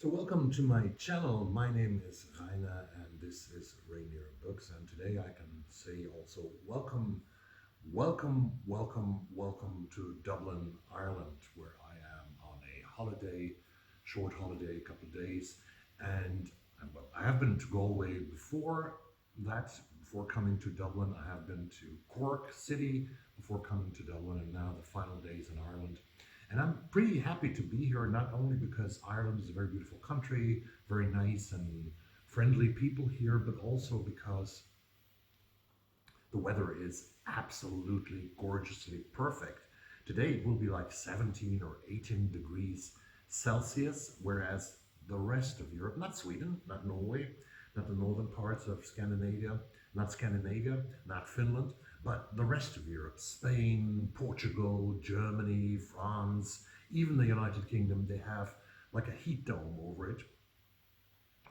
So welcome to my channel. My name is Rainer and this is Rainier Books, and today I can say also welcome to Dublin, Ireland, where I am on a holiday, short holiday, a couple of days, and well, I have been to Galway before that. Before coming to Dublin, I have been to Cork City before coming to Dublin, and now the final days in Ireland. And I'm pretty happy to be here, not only because Ireland is a very beautiful country, very nice and friendly people here, but also because the weather is absolutely gorgeously perfect. Today it will be like 17 or 18 degrees Celsius, whereas the rest of Europe, not Sweden, not Norway, not the northern parts of Scandinavia, not Finland, but the rest of Europe, Spain, Portugal, Germany, France, even the United Kingdom, they have like a heat dome over it.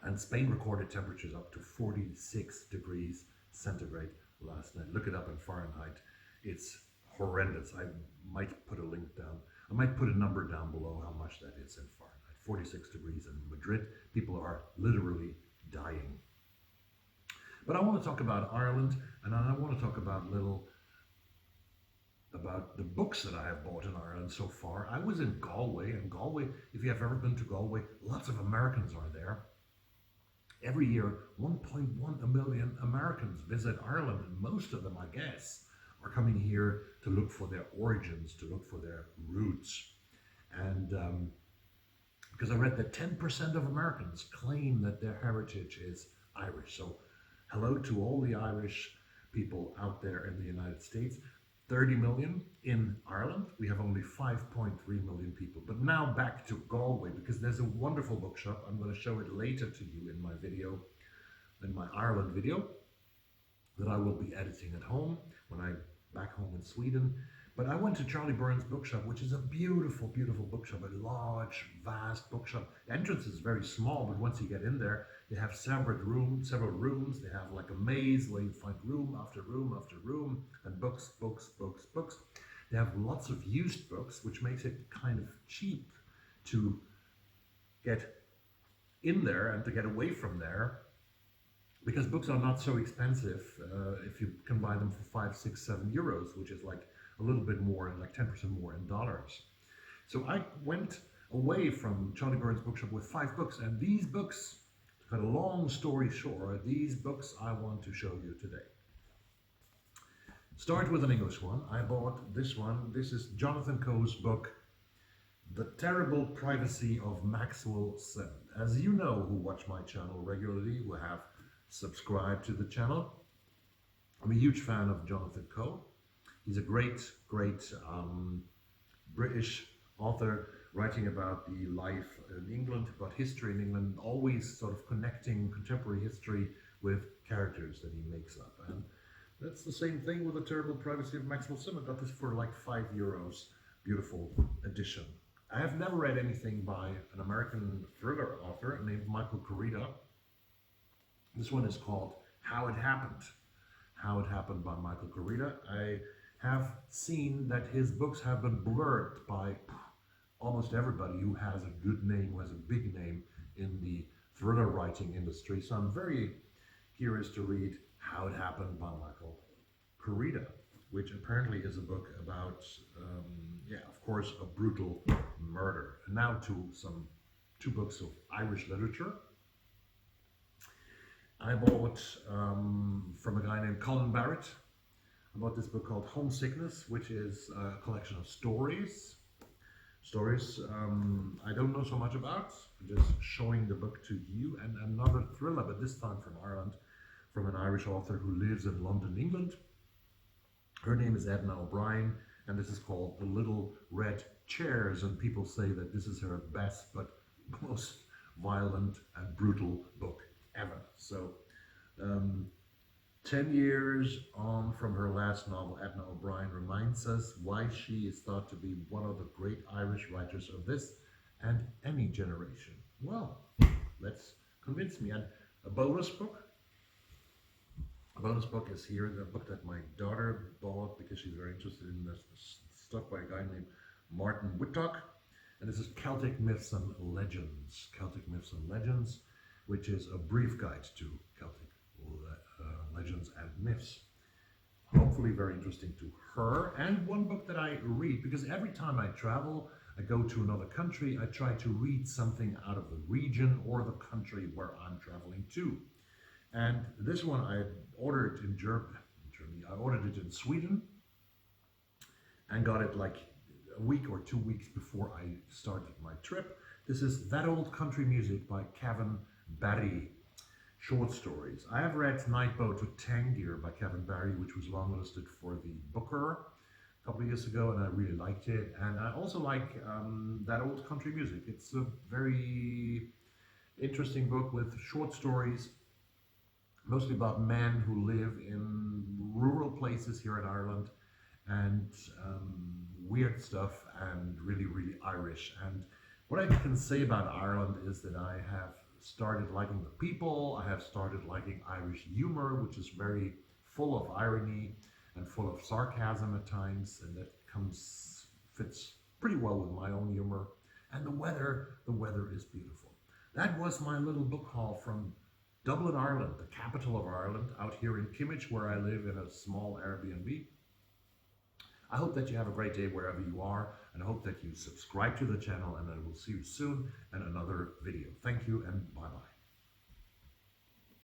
And Spain recorded temperatures up to 46 degrees centigrade last night. Look it up in Fahrenheit. It's horrendous. I might put a link down. I might put a number down below how much that is in Fahrenheit. 46 degrees in Madrid. People are literally dying. But I want to talk about Ireland, and I want to talk about about the books that I have bought in Ireland so far. I was in Galway, and Galway, if you have ever been to Galway, lots of Americans are there. Every year, 1.1 million Americans visit Ireland, and most of them, I guess, are coming here to look for their origins, to look for their roots. And because I read that 10% of Americans claim that their heritage is Irish. So hello to all the Irish people out there in the United States. 30 million in Ireland. We have only 5.3 million people. But now back to Galway, because there's a wonderful bookshop. I'm going to show it later to you in my video, in my Ireland video, that I will be editing at home when I'm back home in Sweden. But I went to Charlie Byrne's bookshop, which is a beautiful, beautiful bookshop, a large, vast bookshop. The entrance is very small, but once you get in there, they have several rooms. They have like a maze where you find room after room after room, and books, books, books, books. They have lots of used books, which makes it kind of cheap to get in there and to get away from there, because books are not so expensive if you can buy them for 5, 6, 7 euros, which is like a little bit more, like 10% more in dollars. So I went away from Charlie Byrne's bookshop with 5 books, and these books, to cut a long story short, these books I want to show you today. Start with an English one. I bought this one. This is Jonathan Coe's book, The Terrible Privacy of Maxwell 7. As you know, who watch my channel regularly, who have subscribed to the channel, I'm a huge fan of Jonathan Coe. He's a great British author writing about the life in England, about history in England, always sort of connecting contemporary history with characters that he makes up. And that's the same thing with The Terrible Privacy of Maxwell Simon. I got this for like 5 euros. Beautiful edition. I have never read anything by an American thriller author named Michael Corrida. This one is called How It Happened. How It Happened by Michael Corrida. I have seen that his books have been blurred by almost everybody who has a good name, who has a big name in the thriller writing industry. So I'm very curious to read How It Happened by Michael Corrida, which apparently is a book about, of course, a brutal murder. And now to some 2 books of Irish literature. I bought from a guy named Colin Barrett. I bought this book called Homesickness, which is a collection of stories. I don't know so much about, just showing the book to you, and another thriller, but this time from Ireland, from an Irish author who lives in London, England. Her name is Edna O'Brien, and this is called The Little Red Chairs, and people say that this is her best but most violent and brutal book ever. So 10 years on from her last novel, Edna O'Brien reminds us why she is thought to be one of the great Irish writers of this and any generation. Well, let's convince me. And a bonus book. A bonus book is here, the book that my daughter bought because she's very interested in this stuff by a guy named Martin Whittock. And this is Celtic Myths and Legends. Celtic Myths and Legends, which is a brief guide to Celtic legends and myths. Hopefully very interesting to her. And one book that I read, because every time I travel, I go to another country, I try to read something out of the region or the country where I'm traveling to. And this one I ordered in Germany. I ordered it in Sweden and got it like a week or 2 weeks before I started my trip. This is That Old Country Music by Kevin Barry. Short stories. I have read Nightboat to Tangier by Kevin Barry, which was longlisted for the Booker a couple of years ago, and I really liked it. And I also like That Old Country Music. It's a very interesting book with short stories, mostly about men who live in rural places here in Ireland, and weird stuff, and really, really Irish. And what I can say about Ireland is that I have started liking the people. I have started liking Irish humor, which is very full of irony and full of sarcasm at times, and that fits pretty well with my own humor. And the weather is beautiful. That was my little book haul from Dublin, Ireland, the capital of Ireland, out here in Kimmage, where I live in a small Airbnb. I hope that you have a great day wherever you are, and I hope that you subscribe to the channel, and I will see you soon in another video. Thank you, and bye-bye.